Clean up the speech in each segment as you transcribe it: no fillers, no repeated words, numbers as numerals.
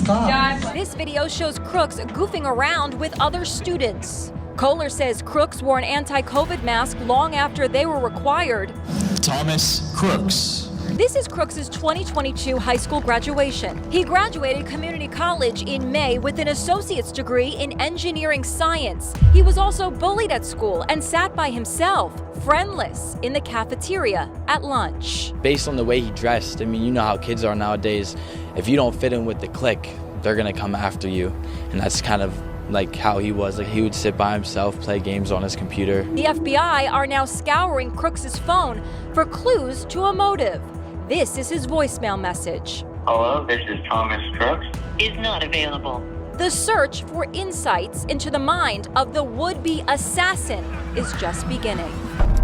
Stop. This video shows Crooks goofing around with other students. Kohler says Crooks wore an anti-COVID mask long after they were required. Thomas Crooks. This is Crooks' 2022 high school graduation. He graduated community college in May with an associate's degree in engineering science. He was also bullied at school and sat by himself, friendless, in the cafeteria at lunch. Based on the way he dressed, I mean, you know how kids are nowadays. If you don't fit in with the clique, they're gonna come after you. And that's kind of like how he was. Like, he would sit by himself, play games on his computer. The FBI are now scouring Crooks' phone for clues to a motive. This is his voicemail message. Hello, this is Thomas Crooks. Is not available. The search for insights into the mind of the would-be assassin is just beginning.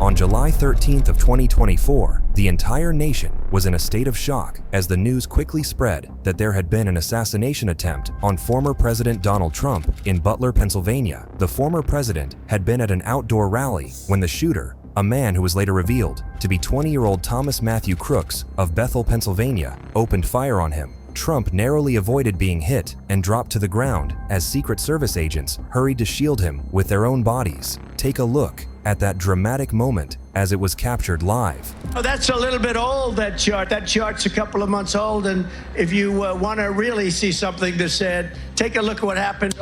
On July 13th of 2024, the entire nation was in a state of shock as the news quickly spread that there had been an assassination attempt on former President Donald Trump in Butler, Pennsylvania. The former president had been at an outdoor rally when the shooter, a man who was later revealed to be 20-year-old Thomas Matthew Crooks of Bethel, Pennsylvania, opened fire on him. Trump narrowly avoided being hit and dropped to the ground as Secret Service agents hurried to shield him with their own bodies. Take a look at that dramatic moment as it was captured live. Oh, that's a little bit old, that chart. That chart's a couple of months old, and if you want to really see something that's said, take a look at what happened.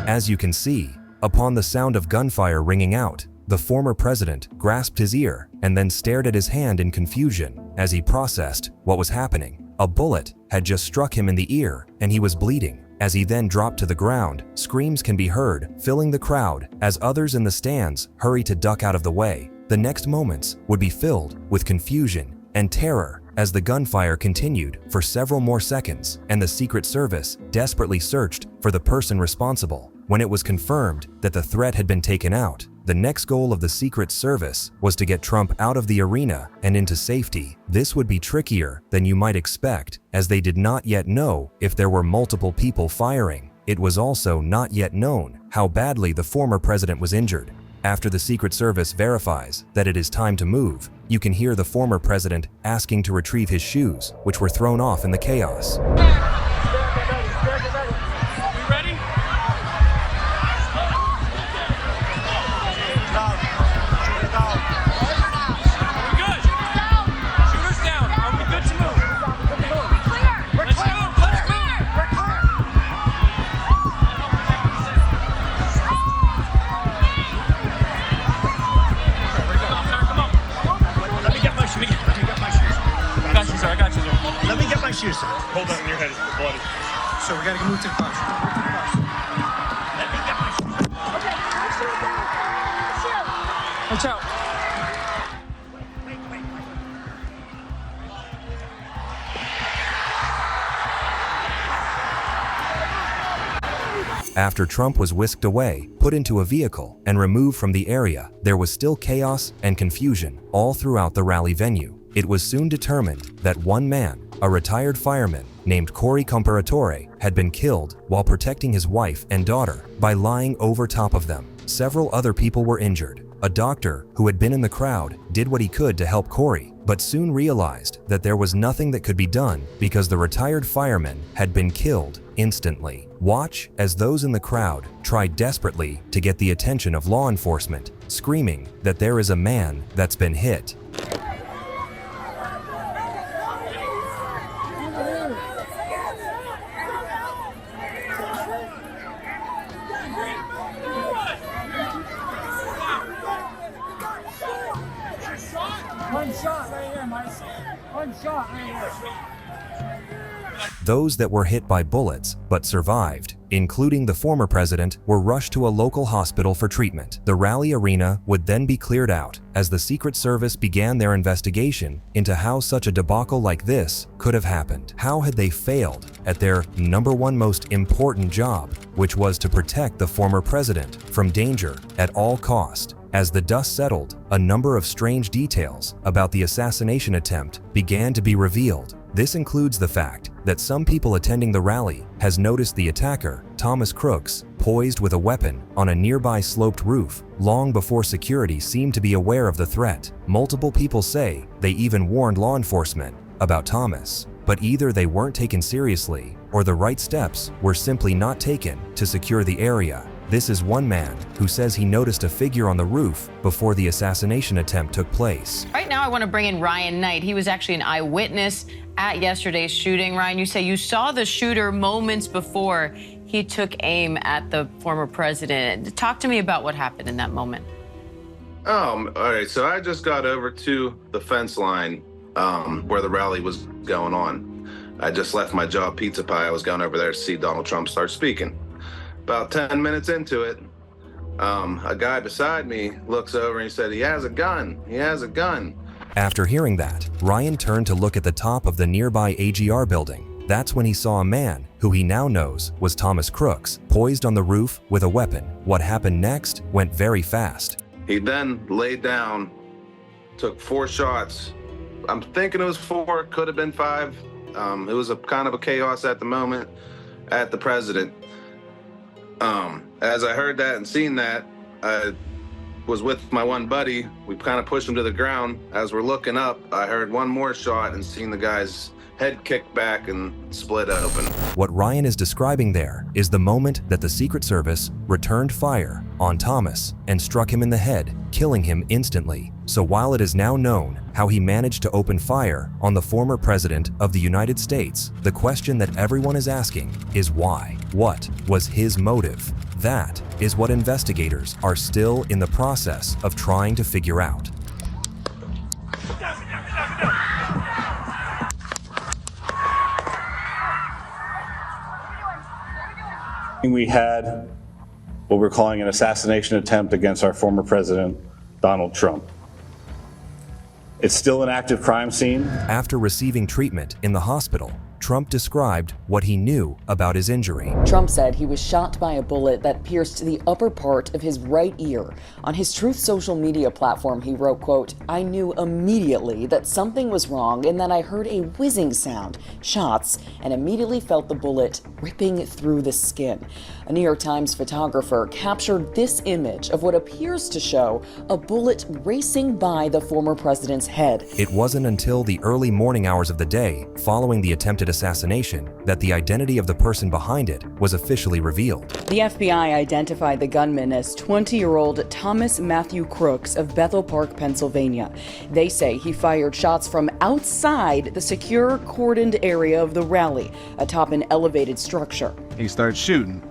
As you can see, upon the sound of gunfire ringing out, the former president grasped his ear and then stared at his hand in confusion as he processed what was happening. A bullet had just struck him in the ear and he was bleeding. As he then dropped to the ground, screams can be heard, filling the crowd as others in the stands hurry to duck out of the way. The next moments would be filled with confusion and terror as the gunfire continued for several more seconds and the Secret Service desperately searched for the person responsible. When it was confirmed that the threat had been taken out, the next goal of the Secret Service was to get Trump out of the arena and into safety. This would be trickier than you might expect, as they did not yet know if there were multiple people firing. It was also not yet known how badly the former president was injured. After the Secret Service verifies that it is time to move, you can hear the former president asking to retrieve his shoes, which were thrown off in the chaos. Let me get my shoes. Hold on, your head is bloody. So we gotta move to the classroom. Let me get my shoes. Okay, Watch out. After Trump was whisked away, put into a vehicle, and removed from the area, there was still chaos and confusion all throughout the rally venue. It was soon determined that one man, a retired fireman named Corey Comparatore, had been killed while protecting his wife and daughter by lying over top of them. Several other people were injured. A doctor who had been in the crowd did what he could to help Corey, but soon realized that there was nothing that could be done because the retired fireman had been killed instantly. Watch as those in the crowd try desperately to get the attention of law enforcement, screaming that there is a man that's been hit. One shot right here, Mike. One shot right here. Those that were hit by bullets but survived, including the former president, were rushed to a local hospital for treatment. The rally arena would then be cleared out as the Secret Service began their investigation into how such a debacle like this could have happened. How had they failed at their number one most important job, which was to protect the former president from danger at all cost? As the dust settled, a number of strange details about the assassination attempt began to be revealed. This includes the fact that some people attending the rally has noticed the attacker, Thomas Crooks, poised with a weapon on a nearby sloped roof long before security seemed to be aware of the threat. Multiple people say they even warned law enforcement about Thomas, but either they weren't taken seriously or the right steps were simply not taken to secure the area. This is one man who says he noticed a figure on the roof before the assassination attempt took place. Right now, I want to bring in Ryan Knight. He was actually an eyewitness at yesterday's shooting. Ryan, you say you saw the shooter moments before he took aim at the former president. Talk to me about what happened in that moment. All right. So I just got over to the fence line where the rally was going on. I just left my job, Pizza Pie. I was going over there to see Donald Trump start speaking. About 10 minutes into it, a guy beside me looks over and he said, "He has a gun. He has a gun." After hearing that, Ryan turned to look at the top of the nearby AGR building. That's when he saw a man, who he now knows was Thomas Crooks, poised on the roof with a weapon. What happened next went very fast. He then laid down, took 4 shots. I'm thinking it was 4, could have been 5. It was a kind of a chaos at the moment at the president. As I heard that and seen that, I was with my one buddy. We kind of pushed him to the ground. As we're looking up, I heard one more shot and seen the guy's head kick back and split open. What Ryan is describing there is the moment that the Secret Service returned fire on Thomas and struck him in the head, killing him instantly. So while it is now known how he managed to open fire on the former president of the United States, the question that everyone is asking is why? What was his motive? That is what investigators are still in the process of trying to figure out. We had what we're calling an assassination attempt against our former president, Donald Trump. It's still an active crime scene. After receiving treatment in the hospital, Trump described what he knew about his injury. Trump said he was shot by a bullet that pierced the upper part of his right ear. On his Truth social media platform, he wrote, quote, "I knew immediately that something was wrong and then I heard a whizzing sound, shots, and immediately felt the bullet ripping through the skin." A New York Times photographer captured this image of what appears to show a bullet racing by the former president's head. It wasn't until the early morning hours of the day following the attempted assassination that the identity of the person behind it was officially revealed. The FBI identified the gunman as 20-year-old Thomas Matthew Crooks of Bethel Park, Pennsylvania. They say he fired shots from outside the secure cordoned area of the rally, atop an elevated structure. He started shooting.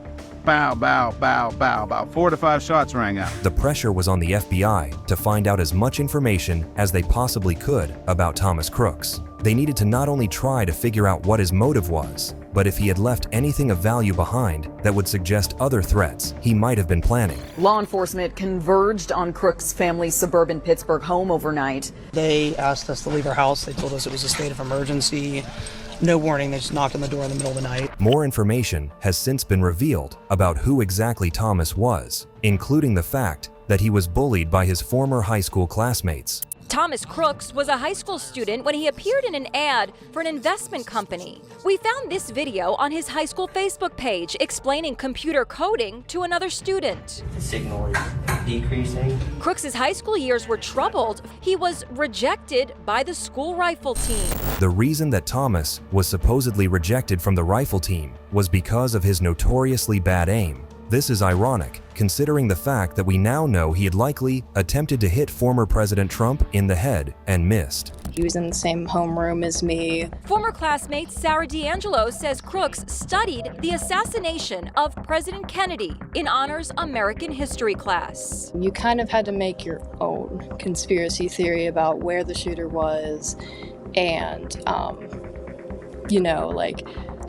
Bow, bow, bow, bow. About 4 to 5 shots rang out. The pressure was on the FBI to find out as much information as they possibly could about Thomas Crooks. They needed to not only try to figure out what his motive was, but if he had left anything of value behind that would suggest other threats he might have been planning. Law enforcement converged on Crooks' family's suburban Pittsburgh home overnight. They asked us to leave our house. They told us it was a state of emergency. No warning, they just knocked on the door in the middle of the night. More information has since been revealed about who exactly Thomas was, including the fact that he was bullied by his former high school classmates. Thomas Crooks was a high school student when he appeared in an ad for an investment company. We found this video on his high school Facebook page explaining computer coding to another student. The signal is decreasing. Crooks' high school years were troubled. He was rejected by the school rifle team. The reason that Thomas was supposedly rejected from the rifle team was because of his notoriously bad aim. This is ironic, considering the fact that we now know he had likely attempted to hit former President Trump in the head and missed. He was in the same homeroom as me. Former classmate Sarah D'Angelo says Crooks studied the assassination of President Kennedy in Honors American History class. You kind of had to make your own conspiracy theory about where the shooter was and,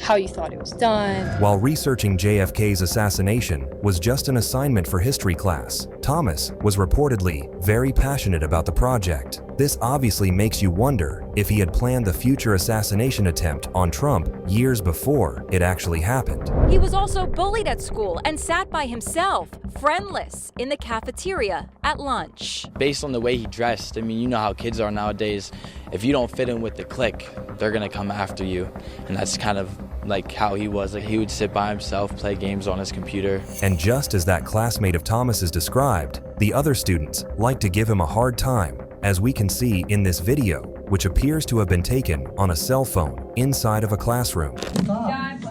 how you thought it was done. While researching JFK's assassination was just an assignment for history class, Thomas was reportedly very passionate about the project. This obviously makes you wonder if he had planned the future assassination attempt on Trump years before it actually happened. He was also bullied at school and sat by himself, friendless, in the cafeteria at lunch. Based on the way he dressed, I mean, you know how kids are nowadays. If you don't fit in with the clique, they're gonna come after you. And that's kind of like how he was. Like, he would sit by himself, play games on his computer. And just as that classmate of Thomas's described, the other students liked to give him a hard time, as we can see in this video, which appears to have been taken on a cell phone inside of a classroom.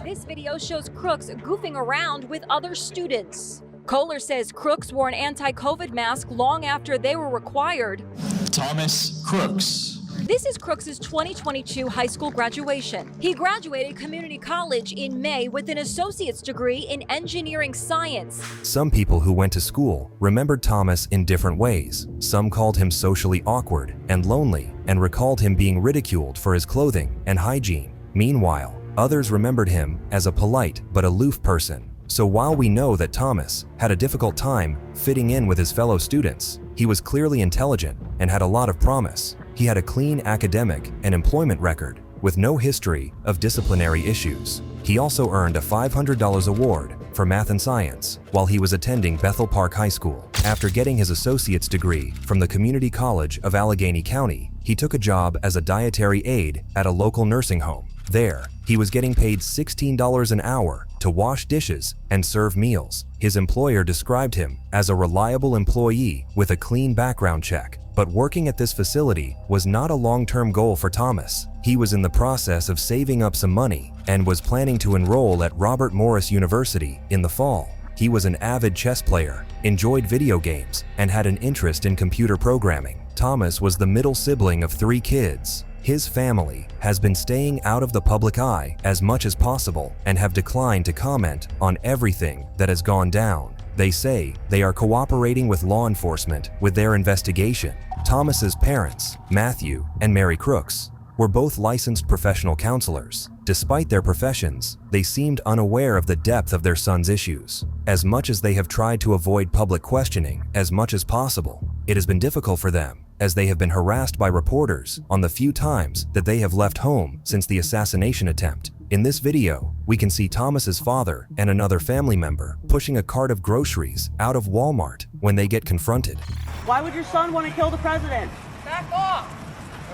This video shows Crooks goofing around with other students. Kohler says Crooks wore an anti-COVID mask long after they were required. Thomas Crooks. This is Crooks' 2022 high school graduation. He graduated community college in May with an associate's degree in engineering science. Some people who went to school remembered Thomas in different ways. Some called him socially awkward and lonely and recalled him being ridiculed for his clothing and hygiene. Meanwhile, others remembered him as a polite but aloof person. So while we know that Thomas had a difficult time fitting in with his fellow students, he was clearly intelligent and had a lot of promise. He had a clean academic and employment record with no history of disciplinary issues. He also earned a $500 award for math and science while he was attending Bethel Park High School. After getting his associate's degree from the Community College of Allegheny County, he took a job as a dietary aide at a local nursing home. There, he was getting paid $16 an hour to wash dishes and serve meals. His employer described him as a reliable employee with a clean background check. But working at this facility was not a long-term goal for Thomas. He was in the process of saving up some money and was planning to enroll at Robert Morris University in the fall. He was an avid chess player, enjoyed video games, and had an interest in computer programming. Thomas was the middle sibling of 3 kids. His family has been staying out of the public eye as much as possible and have declined to comment on everything that has gone down. They say they are cooperating with law enforcement with their investigation. Thomas's parents, Matthew and Mary Crooks, were both licensed professional counselors. Despite their professions, they seemed unaware of the depth of their son's issues. As much as they have tried to avoid public questioning as much as possible, it has been difficult for them, as they have been harassed by reporters on the few times that they have left home since the assassination attempt. In this video, we can see Thomas's father and another family member pushing a cart of groceries out of Walmart when they get confronted. Why would your son want to kill the president? Back off!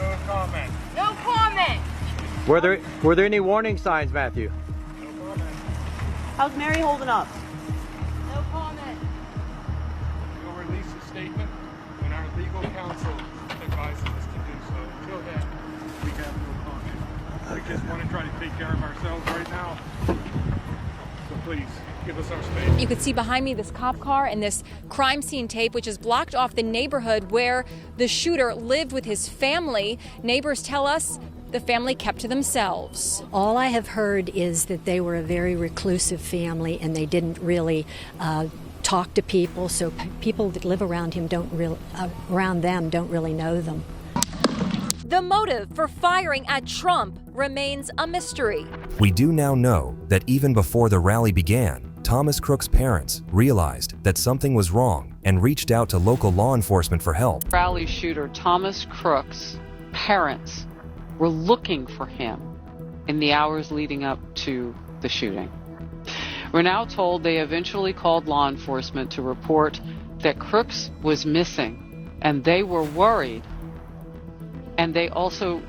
No comment. No comment! Were there any warning signs, Matthew? No comment. How's Mary holding up? No comment. We'll release a statement when our legal counsel advises us to do so. Until then, we have no comment. We just want to try to take care of ourselves right now. So please, give us our space. You could see behind me this cop car and this crime scene tape, which is blocked off the neighborhood where the shooter lived with his family. Neighbors tell us the family kept to themselves. All I have heard is that they were a very reclusive family and they didn't really talk to people, so people that live around him don't really know them. The motive for firing at Trump remains a mystery. We do now know that even before the rally began, Thomas Crooks' parents realized that something was wrong and reached out to local law enforcement for help. Rally shooter Thomas Crooks' parents were looking for him in the hours leading up to the shooting. We're now told they eventually called law enforcement to report that Crooks was missing, and they were worried. And they also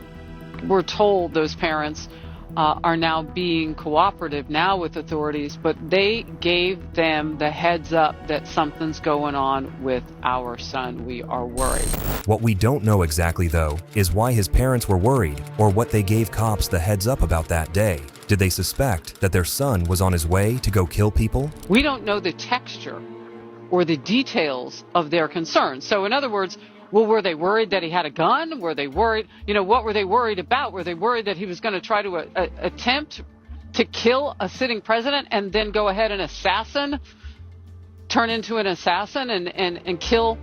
were told, those parents are now being cooperative now with authorities, but they gave them the heads up that something's going on with our son. We are worried. What we don't know exactly, though, is why his parents were worried or what they gave cops the heads up about that day. Did they suspect that their son was on his way to go kill people? We don't know the texture or the details of their concerns. So in other words, well, were they worried that he had a gun? Were they worried, what were they worried about? Were they worried that he was going to try to attempt to kill a sitting president and then go ahead and turn into an assassin and kill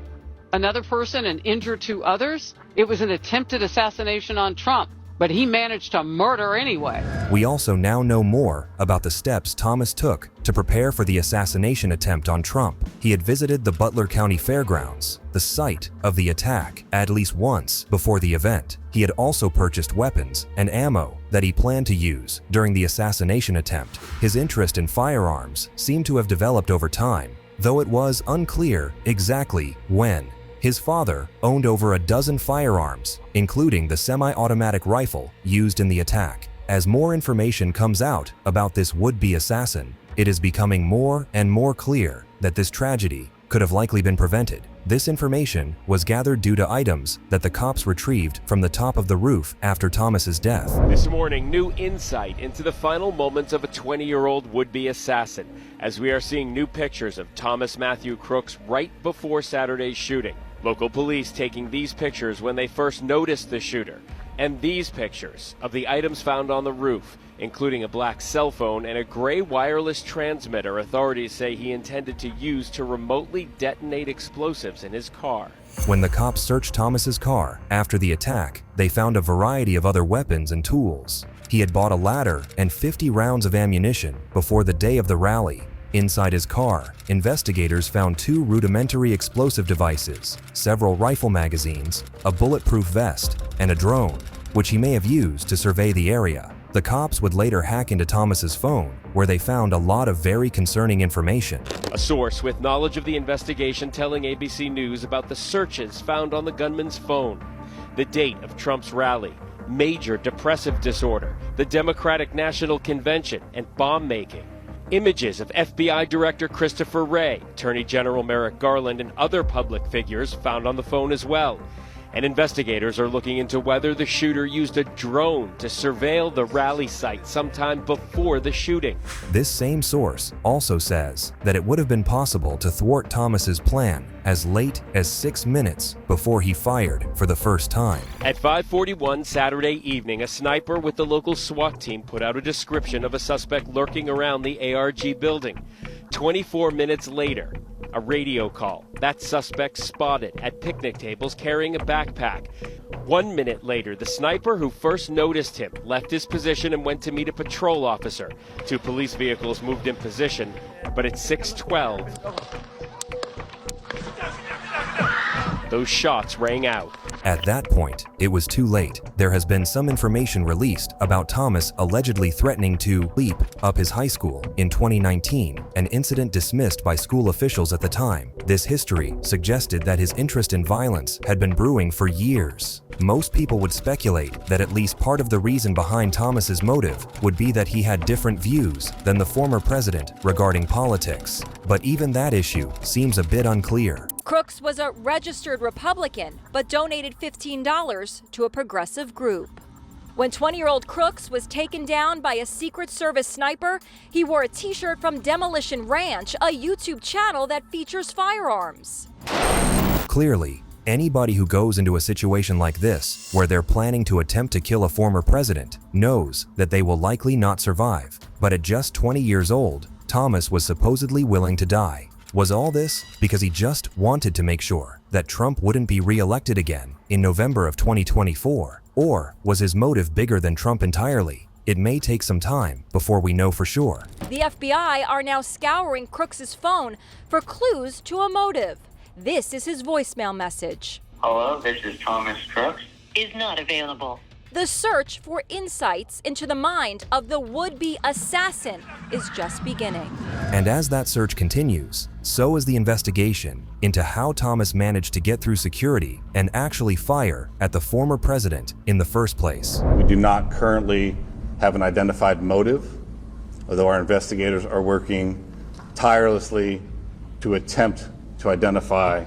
another person and injure 2 others? It was an attempted assassination on Trump. but he managed to murder anyway. We also now know more about the steps Thomas took to prepare for the assassination attempt on Trump. He had visited the Butler County Fairgrounds, the site of the attack, at least once before the event. He had also purchased weapons and ammo that he planned to use during the assassination attempt. His interest in firearms seemed to have developed over time, though it was unclear exactly when. His father owned over a dozen firearms, including the semi-automatic rifle used in the attack. As more information comes out about this would-be assassin, it is becoming more and more clear that this tragedy could have likely been prevented. This information was gathered due to items that the cops retrieved from the top of the roof after Thomas's death. This morning, new insight into the final moments of a 20-year-old would-be assassin, as we are seeing new pictures of Thomas Matthew Crooks right before Saturday's shooting. Local police taking these pictures when they first noticed the shooter, and these pictures of the items found on the roof, including a black cell phone and a gray wireless transmitter authorities say he intended to use to remotely detonate explosives in his car. When the cops searched Thomas's car after the attack, they found a variety of other weapons and tools. He had bought a ladder and 50 rounds of ammunition before the day of the rally. Inside his car, investigators found 2 rudimentary explosive devices, several rifle magazines, a bulletproof vest, and a drone, which he may have used to survey the area. The cops would later hack into Thomas's phone, where they found a lot of very concerning information. A source with knowledge of the investigation telling ABC News about the searches found on the gunman's phone, the date of Trump's rally, major depressive disorder, the Democratic National Convention, and bomb making. Images of FBI Director Christopher Wray, Attorney General Merrick Garland, and other public figures found on the phone as well. And investigators are looking into whether the shooter used a drone to surveil the rally site sometime before the shooting. This same source also says that it would have been possible to thwart Thomas's plan as late as 6 minutes before he fired for the first time. At 5:41 Saturday evening, a sniper with the local SWAT team put out a description of a suspect lurking around the ARG building. 24 minutes later, a radio call. That suspect spotted at picnic tables carrying a backpack. 1 minute later, the sniper who first noticed him left his position and went to meet a patrol officer. 2 police vehicles moved in position, but at 6:12, those shots rang out. At that point, it was too late. There has been some information released about Thomas allegedly threatening to leap up his high school in 2019, an incident dismissed by school officials at the time. This history suggested that his interest in violence had been brewing for years. Most people would speculate that at least part of the reason behind Thomas's motive would be that he had different views than the former president regarding politics. But even that issue seems a bit unclear. Crooks was a registered Republican, but donated $15 to a progressive group. When 20-year-old Crooks was taken down by a Secret Service sniper, he wore a t-shirt from Demolition Ranch, a YouTube channel that features firearms. Clearly, anybody who goes into a situation like this, where they're planning to attempt to kill a former president, knows that they will likely not survive. But at just 20 years old, Thomas was supposedly willing to die. Was all this because he just wanted to make sure that Trump wouldn't be re-elected again in November of 2024? Or was his motive bigger than Trump entirely? It may take some time before we know for sure. The FBI are now scouring Crooks' phone for clues to a motive. This is his voicemail message. Hello, this is Thomas Crooks. Is not available. The search for insights into the mind of the would-be assassin is just beginning. And as that search continues, so is the investigation into how Thomas managed to get through security and actually fire at the former president in the first place. We do not currently have an identified motive, although our investigators are working tirelessly to attempt to identify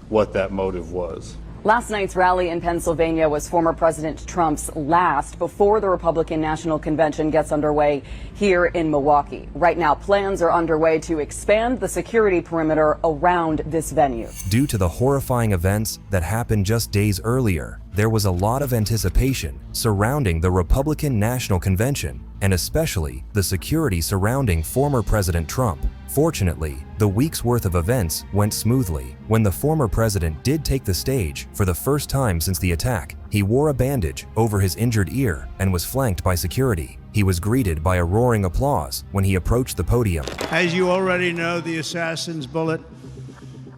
what that motive was. Last night's rally in Pennsylvania was former President Trump's last before the Republican National Convention gets underway here in Milwaukee. Right now, plans are underway to expand the security perimeter around this venue. Due to the horrifying events that happened just days earlier, there was a lot of anticipation surrounding the Republican National Convention, and especially the security surrounding former President Trump. Fortunately, the week's worth of events went smoothly. When the former president did take the stage for the first time since the attack, He wore a bandage over his injured ear and was flanked by security. He was greeted by a roaring applause when he approached the podium. As you already know, the assassin's bullet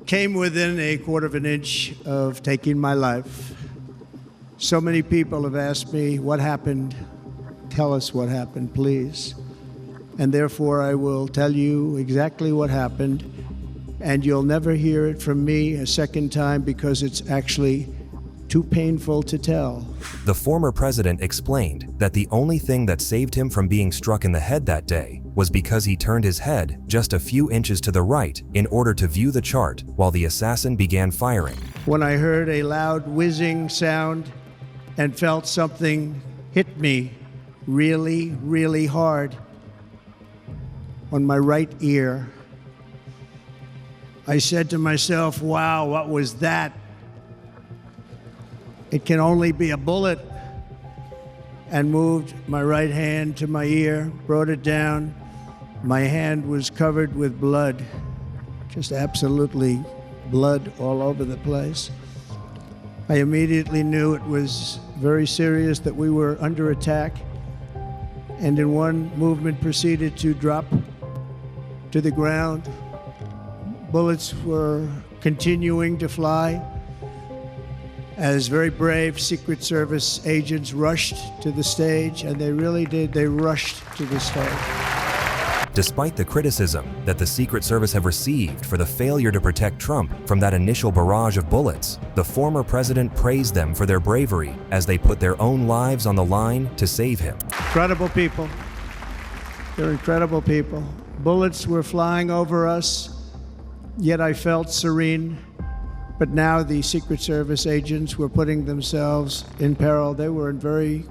came within a quarter of an inch of taking my life. So many people have asked me, what happened? Tell us what happened, please. And therefore, I will tell you exactly what happened, and you'll never hear it from me a second time because it's actually too painful to tell. The former president explained that the only thing that saved him from being struck in the head that day was because he turned his head just a few inches to the right in order to view the chart while the assassin began firing. When I heard a loud whizzing sound and felt something hit me really, really hard on my right ear, I said to myself, wow, what was that? It can only be a bullet. And moved my right hand to my ear, brought it down. My hand was covered with blood, just absolutely blood all over the place. I immediately knew it was very serious, that we were under attack, and in one movement proceeded to drop to the ground. Bullets were continuing to fly as very brave Secret Service agents rushed to the stage, and they really did. They rushed to the stage. Despite the criticism that the Secret Service have received for the failure to protect Trump from that initial barrage of bullets, the former president praised them for their bravery as they put their own lives on the line to save him. Incredible people. They're incredible people. Bullets were flying over us, yet I felt serene. But now the Secret Service agents were putting themselves in peril. They were in very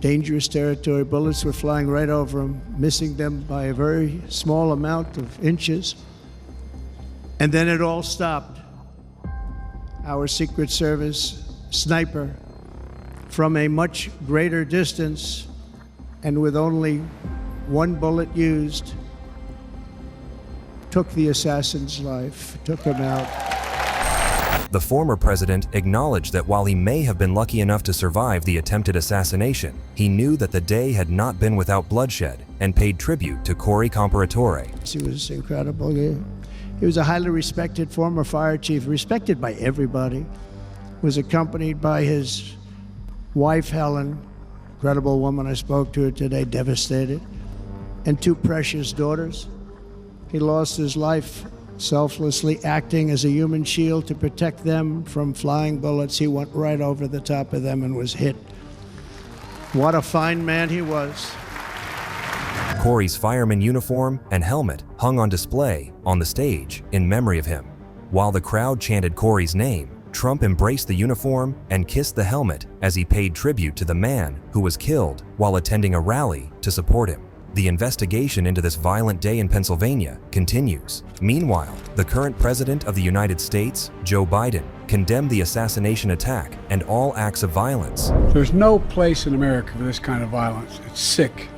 dangerous territory. Bullets were flying right over them, missing them by a very small amount of inches. And then it all stopped. Our Secret Service sniper, from a much greater distance and with only one bullet used, took the assassin's life, took him out. The former president acknowledged that while he may have been lucky enough to survive the attempted assassination, he knew that the day had not been without bloodshed and paid tribute to Corey Comparatore. He was incredible. He was a highly respected former fire chief, respected by everybody. Was accompanied by his wife, Helen, incredible woman. I spoke to her today, devastated, and two precious daughters. He lost his life selflessly acting as a human shield to protect them from flying bullets. He went right over the top of them and was hit. What a fine man he was. Corey's fireman uniform and helmet hung on display on the stage in memory of him. While the crowd chanted Corey's name, Trump embraced the uniform and kissed the helmet as he paid tribute to the man who was killed while attending a rally to support him. The investigation into this violent day in Pennsylvania continues. Meanwhile, the current president of the United States, Joe Biden, condemned the assassination attack and all acts of violence. There's no place in America for this kind of violence. It's sick.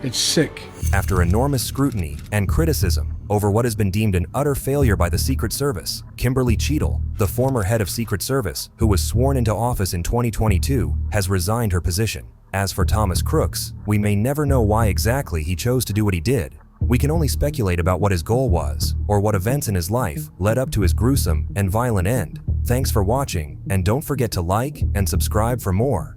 It's sick. After enormous scrutiny and criticism over what has been deemed an utter failure by the Secret Service, Kimberly Cheadle, the former head of Secret Service who was sworn into office in 2022, has resigned her position. As for Thomas Crooks, we may never know why exactly he chose to do what he did. We can only speculate about what his goal was, or what events in his life led up to his gruesome and violent end. Thanks for watching, and don't forget to like and subscribe for more.